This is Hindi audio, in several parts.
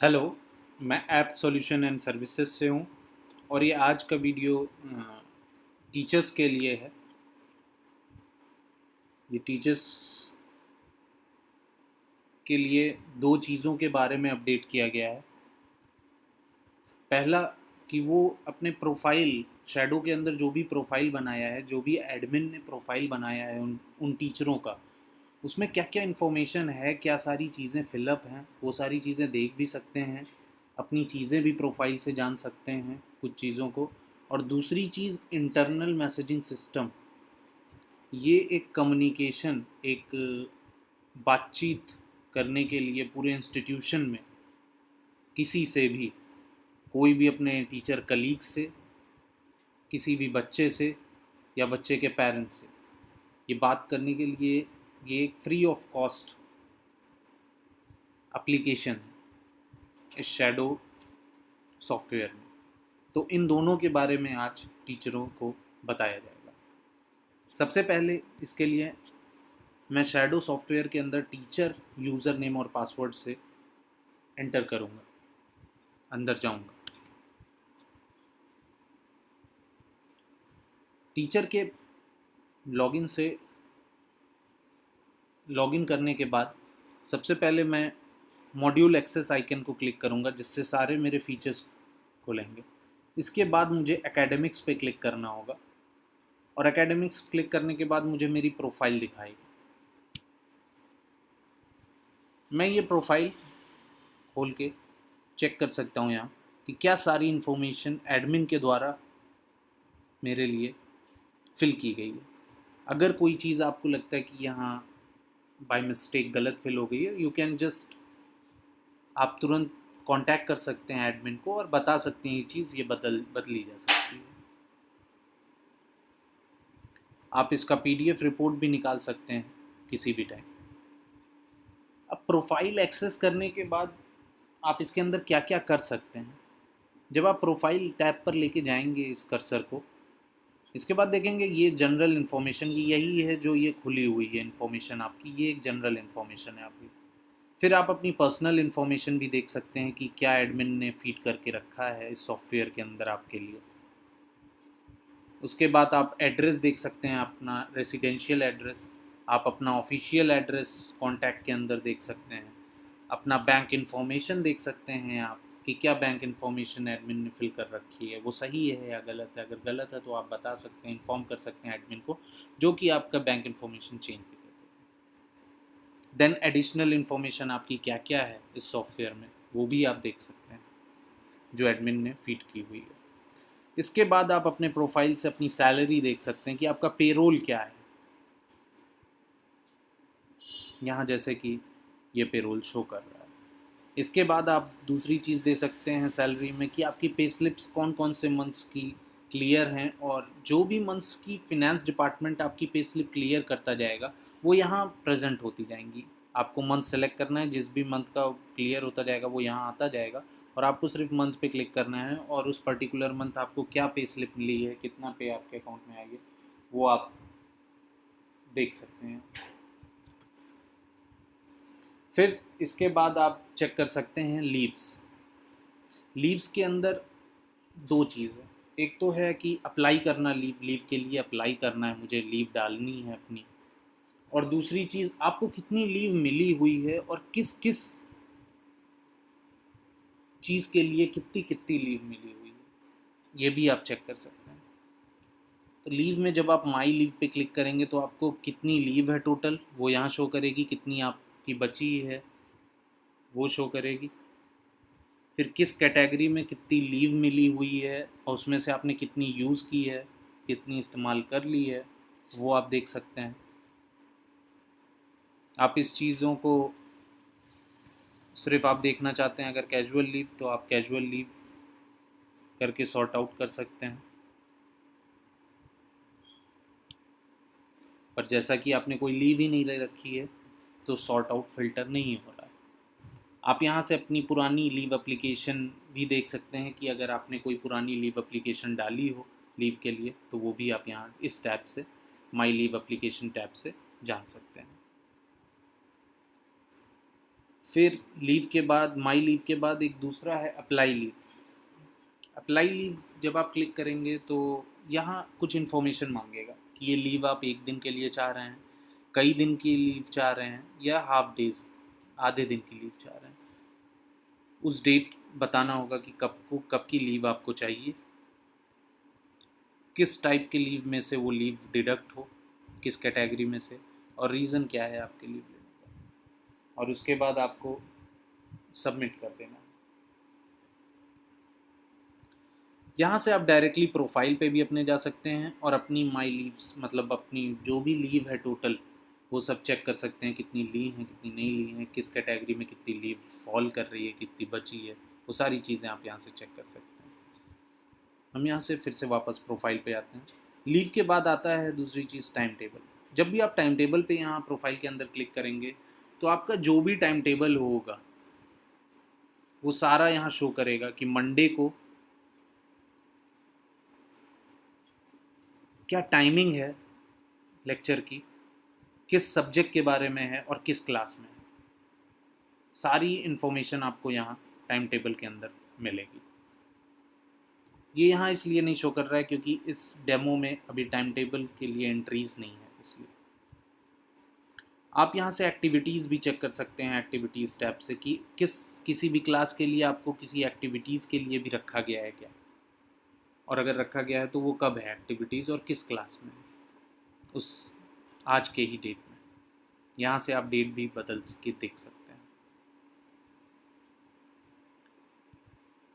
हेलो। मैं ऐप सॉल्यूशन एंड सर्विसेज से हूँ और ये आज का वीडियो टीचर्स के लिए है। ये टीचर्स के लिए दो चीज़ों के बारे में अपडेट किया गया है। पहला कि वो अपने प्रोफाइल शैडो के अंदर जो भी प्रोफाइल बनाया है, जो भी एडमिन ने प्रोफाइल बनाया है उन टीचरों का, उसमें क्या क्या इन्फॉर्मेशन है, क्या सारी चीज़ें फिलअप हैं, वो सारी चीज़ें देख भी सकते हैं। अपनी चीज़ें भी प्रोफाइल से जान सकते हैं कुछ चीज़ों को। और दूसरी चीज़ इंटरनल मैसेजिंग सिस्टम। ये एक कम्युनिकेशन, एक बातचीत करने के लिए पूरे इंस्टीट्यूशन में किसी से भी, कोई भी अपने टीचर कलीग से, किसी भी बच्चे से या बच्चे के पेरेंट्स से, ये बात करने के लिए ये एक फ्री ऑफ कॉस्ट एप्लीकेशन है इस शैडो सॉफ्टवेयर में। तो इन दोनों के बारे में आज टीचरों को बताया जाएगा। सबसे पहले इसके लिए मैं शैडो सॉफ्टवेयर के अंदर टीचर यूज़र नेम और पासवर्ड से एंटर करूँगा, अंदर जाऊँगा। टीचर के लॉगिन करने के बाद सबसे पहले मैं मॉड्यूल एक्सेस आइकन को क्लिक करूँगा, जिससे सारे मेरे फीचर्स खुलेंगे। इसके बाद मुझे एकेडमिक्स पे क्लिक करना होगा और एकेडमिक्स क्लिक करने के बाद मुझे मेरी प्रोफाइल दिखाएगी। मैं ये प्रोफाइल खोल के चेक कर सकता हूँ यहाँ कि क्या सारी इन्फॉर्मेशन एडमिन के द्वारा मेरे लिए फिल की गई है। अगर कोई चीज़ आपको लगता है कि यहाँ बाय मिस्टेक गलत फिल हो गई है, यू कैन जस्ट, आप तुरंत कांटेक्ट कर सकते हैं एडमिन को और बता सकते हैं ये चीज़ ये बदली जा सकती है। आप इसका पीडीएफ रिपोर्ट भी निकाल सकते हैं किसी भी टाइम। अब प्रोफाइल एक्सेस करने के बाद आप इसके अंदर क्या क्या कर सकते हैं। जब आप प्रोफाइल टैब पर लेके जाएंगे इस कर्सर को, इसके बाद देखेंगे ये जनरल इन्फॉर्मेशन, ये यही है जो ये खुली हुई है इन्फॉर्मेशन आपकी, ये एक जनरल इन्फॉर्मेशन है आपकी। फिर आप अपनी पर्सनल इन्फॉर्मेशन भी देख सकते हैं कि क्या एडमिन ने फीड करके रखा है इस सॉफ्टवेयर के अंदर आपके लिए। उसके बाद आप एड्रेस देख सकते हैं, अपना रेसिडेंशियल एड्रेस, आप अपना ऑफिशियल एड्रेस कॉन्टैक्ट के अंदर देख सकते हैं। अपना बैंक इन्फॉर्मेशन देख सकते हैं आप कि क्या बैंक इन्फॉर्मेशन एडमिन ने फिल कर रखी है, वो सही है या गलत है। अगर गलत है तो आप बता सकते हैं, इन्फॉर्म कर सकते हैं एडमिन को, जो कि आपका बैंक इन्फॉर्मेशन चेंज भी कर देगा। देन एडिशनल इन्फॉर्मेशन आपकी क्या क्या है इस सॉफ्टवेयर में, वो भी आप देख सकते हैं जो एडमिन ने फीड की हुई है। इसके बाद आप अपने प्रोफाइल से अपनी सैलरी देख सकते हैं कि आपका पेरोल क्या है। यहाँ जैसे कि ये पेरोल शो कर रहा है। इसके बाद आप दूसरी चीज़ दे सकते हैं सैलरी में कि आपकी पे स्लिप्स कौन कौन से मंथ्स की क्लियर हैं, और जो भी मंथ्स की फिनेंस डिपार्टमेंट आपकी पे स्लिप क्लियर करता जाएगा वो यहाँ प्रेजेंट होती जाएंगी। आपको मंथ सेलेक्ट करना है, जिस भी मंथ का क्लियर होता जाएगा वो यहाँ आता जाएगा और आपको सिर्फ मंथ पे क्लिक करना है और उस पर्टिकुलर मंथ आपको क्या पे स्लिप मिली है, कितना पे आपके अकाउंट में आई है, वो आप देख सकते हैं। फिर इसके बाद आप चेक कर सकते हैं लीव्स। लीव्स के अंदर दो चीज़ है। एक तो है कि अप्लाई करना, लीव के लिए अप्लाई करना है, मुझे लीव डालनी है अपनी। और दूसरी चीज़ आपको कितनी लीव मिली हुई है और किस किस चीज़ के लिए कितनी कितनी लीव मिली हुई है, ये भी आप चेक कर सकते हैं। तो लीव में जब आप माई लीव पे क्लिक करेंगे तो आपको कितनी लीव है टोटल वो यहाँ शो करेगी, कितनी आपकी बची है वो शो करेगी। फिर किस कैटेगरी में कितनी लीव मिली हुई है और उसमें से आपने कितनी यूज़ की है, कितनी इस्तेमाल कर ली है, वो आप देख सकते हैं। आप इस चीज़ों को सिर्फ आप देखना चाहते हैं अगर कैजुअल लीव, तो आप कैजुअल लीव करके सॉर्ट आउट कर सकते हैं। पर जैसा कि आपने कोई लीव ही नहीं ले रखी है तो सॉर्ट आउट फ़िल्टर नहीं हो रहा है। आप यहाँ से अपनी पुरानी लीव एप्लीकेशन भी देख सकते हैं कि अगर आपने कोई पुरानी लीव एप्लीकेशन डाली हो लीव के लिए तो वो भी आप यहाँ इस टैब से, माई लीव एप्लीकेशन टैब से जान सकते हैं। फिर लीव के बाद, माई लीव के बाद एक दूसरा है अप्लाई लीव। अप्लाई लीव जब आप क्लिक करेंगे तो यहाँ कुछ इन्फॉर्मेशन मांगेगा कि ये लीव आप एक दिन के लिए चाह रहे हैं, कई दिन की लीव चाह रहे हैं, या हाफ डेज, आधे दिन की लीव चाह रहे हैं। उस डेट बताना होगा कि कब की लीव आपको चाहिए, किस टाइप की लीव में से वो लीव डिडक्ट हो, किस कैटेगरी में से, और रीज़न क्या है आपके लीव लेने का, और उसके बाद आपको सबमिट कर देना। यहाँ से आप डायरेक्टली प्रोफाइल पे भी अपने जा सकते हैं और अपनी माई लीव्स, मतलब अपनी जो भी लीव है टोटल, वो सब चेक कर सकते हैं, कितनी ली हैं, कितनी नहीं ली हैं, किस कैटेगरी में कितनी लीव फॉल कर रही है, कितनी बची है, वो सारी चीज़ें आप यहाँ से चेक कर सकते हैं। हम यहाँ से फिर से वापस प्रोफाइल पे आते हैं। लीव के बाद आता है दूसरी चीज़, टाइम टेबल। जब भी आप टाइम टेबल पे यहाँ प्रोफाइल के अंदर क्लिक करेंगे तो आपका जो भी टाइम टेबल होगा वो सारा यहाँ शो करेगा कि मंडे को क्या टाइमिंग है लेक्चर की, किस सब्जेक्ट के बारे में है और किस क्लास में है। सारी इन्फॉर्मेशन आपको यहाँ टाइम टेबल के अंदर मिलेगी। ये यहाँ इसलिए नहीं शो कर रहा है क्योंकि इस डेमो में अभी टाइम टेबल के लिए एंट्रीज नहीं है, इसलिए। आप यहाँ से एक्टिविटीज़ भी चेक कर सकते हैं, एक्टिविटीज़ टैब से, कि किसी भी क्लास के लिए आपको किसी एक्टिविटीज़ के लिए भी रखा गया है क्या, और अगर रखा गया है तो वो कब है एक्टिविटीज़ और किस क्लास में है, उस आज के ही डेट में। यहाँ से आप डेट भी बदल के देख सकते हैं।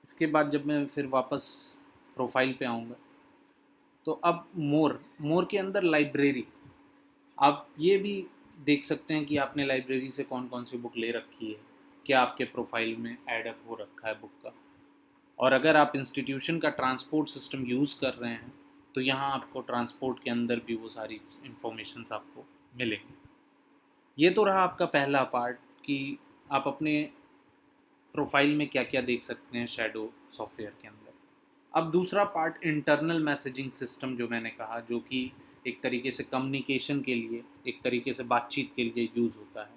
इसके बाद जब मैं फिर वापस प्रोफाइल पे आऊँगा तो अब मोर के अंदर लाइब्रेरी, आप ये भी देख सकते हैं कि आपने लाइब्रेरी से कौन कौन सी बुक ले रखी है, क्या आपके प्रोफाइल में ऐड अप हो रखा है बुक का। और अगर आप इंस्टीट्यूशन का ट्रांसपोर्ट सिस्टम यूज़ कर रहे हैं तो यहाँ आपको ट्रांसपोर्ट के अंदर भी वो सारी इंफॉर्मेशंस आपको मिलेंगी। ये तो रहा आपका पहला पार्ट कि आप अपने प्रोफाइल में क्या क्या देख सकते हैं शैडो सॉफ्टवेयर के अंदर। अब दूसरा पार्ट इंटरनल मैसेजिंग सिस्टम, जो मैंने कहा, जो कि एक तरीके से कम्युनिकेशन के लिए, एक तरीके से बातचीत के लिए यूज़ होता है,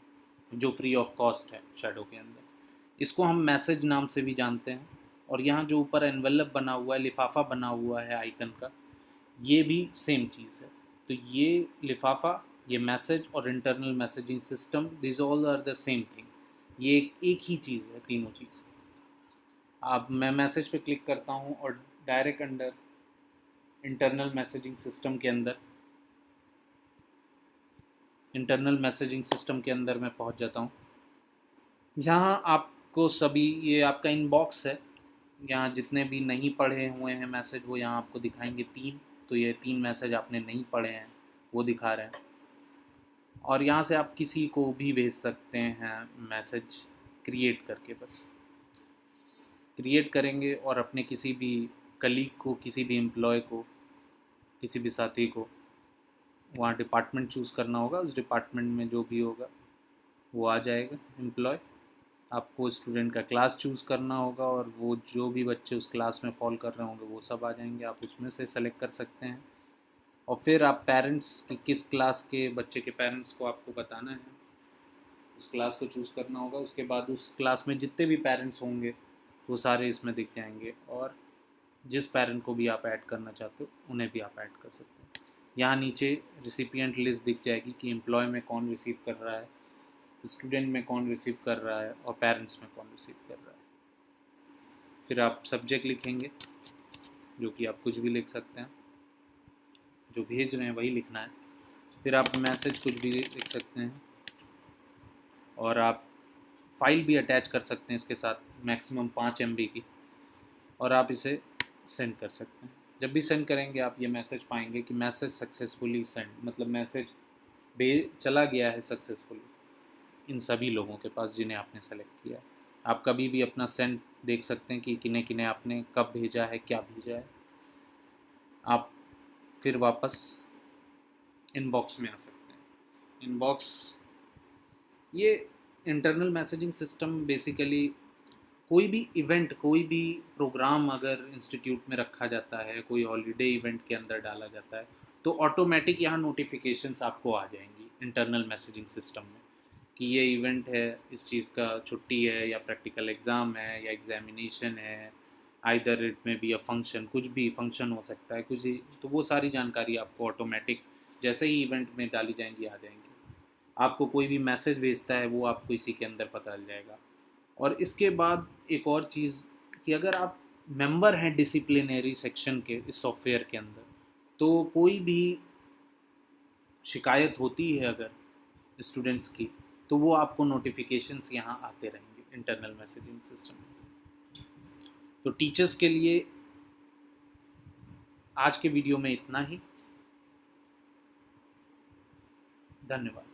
जो फ्री ऑफ कॉस्ट है शैडो के अंदर। इसको हम मैसेज नाम से भी जानते हैं। और यहाँ जो ऊपर एनवेलप बना हुआ है, लिफाफा बना हुआ है आइकन का, ये भी सेम चीज़ है। तो ये लिफाफा, ये मैसेज और internal messaging system, this all are the same thing. ये एक ही चीज़ है, तीनों चीज़। अब मैं मैसेज पे क्लिक करता हूँ और direct under internal messaging system के अंदर मैं पहुँच जाता हूँ। यहाँ आपको सभी, ये आपका इनबॉक्स है, यहाँ जितने भी नहीं पढ़े हुए हैं मैसेज वो यहाँ आपको दिखाएंगे 3। तो ये 3 मैसेज आपने नहीं पढ़े हैं वो दिखा रहे हैं। और यहाँ से आप किसी को भी भेज सकते हैं मैसेज क्रिएट करके। बस क्रिएट करेंगे और अपने किसी भी कलीग को, किसी भी एम्प्लॉय को, किसी भी साथी को, वहाँ डिपार्टमेंट चूज़ करना होगा, उस डिपार्टमेंट में जो भी होगा वो आ जाएगा एम्प्लॉय। आपको स्टूडेंट का क्लास चूज़ करना होगा और वो जो भी बच्चे उस क्लास में फॉल कर रहे होंगे वो सब आ जाएंगे, आप उसमें से सेलेक्ट कर सकते हैं। और फिर आप पेरेंट्स की, किस क्लास के बच्चे के पेरेंट्स को आपको बताना है, उस क्लास को चूज़ करना होगा। उसके बाद उस क्लास में जितने भी पेरेंट्स होंगे वो सारे इसमें दिख जाएंगे, और जिस पेरेंट को भी आप ऐड करना चाहते हो उन्हें भी आप ऐड कर सकते हैं। यहाँ नीचे रिसिपिएंट लिस्ट दिख जाएगी कि एम्प्लॉय में कौन रिसीव कर रहा है, स्टूडेंट में कौन रिसीव कर रहा है, और पेरेंट्स में कौन रिसीव कर रहा है। फिर आप सब्जेक्ट लिखेंगे, जो कि आप कुछ भी लिख सकते हैं, जो भेज रहे हैं वही लिखना है। फिर आप मैसेज कुछ भी लिख सकते हैं, और आप फाइल भी अटैच कर सकते हैं इसके साथ, मैक्सिमम 5 MB की, और आप इसे सेंड कर सकते हैं। जब भी सेंड करेंगे आप ये मैसेज पाएंगे कि मैसेज सक्सेसफुली सेंड, मतलब मैसेज चला गया है सक्सेसफुली इन सभी लोगों के पास जिन्हें आपने सेलेक्ट किया। आप कभी भी अपना सेंड देख सकते हैं कि किन्हें किन्हें आपने कब भेजा है, क्या भेजा है। आप फिर वापस इनबॉक्स में आ सकते हैं। इनबॉक्स, ये इंटरनल मैसेजिंग सिस्टम बेसिकली कोई भी इवेंट, कोई भी प्रोग्राम अगर इंस्टीट्यूट में रखा जाता है, कोई हॉलीडे इवेंट के अंदर डाला जाता है, तो ऑटोमेटिक यहाँ नोटिफिकेशंस आपको आ जाएंगी इंटरनल मैसेजिंग सिस्टम में कि ये इवेंट है, इस चीज़ का छुट्टी है या प्रैक्टिकल एग्ज़ाम है या एग्ज़ामिनेशन है, आइदर इट में बी अ फंक्शन, कुछ भी फंक्शन हो सकता है कुछ ही, तो वो सारी जानकारी आपको ऑटोमेटिक जैसे ही इवेंट में डाली जाएंगी आ जाएंगी। आपको कोई भी मैसेज भेजता है वो आपको इसी के अंदर पता चल जाएगा। और इसके बाद एक और चीज़ कि अगर आप मेंबर हैं डिसिप्लिनरी सेक्शन के इस सॉफ्टवेयर के अंदर, तो कोई भी शिकायत होती है अगर स्टूडेंट्स की, तो वो आपको नोटिफिकेशंस यहाँ आते रहेंगे इंटरनल मैसेजिंग सिस्टम में। तो टीचर्स के लिए आज के वीडियो में इतना ही। धन्यवाद।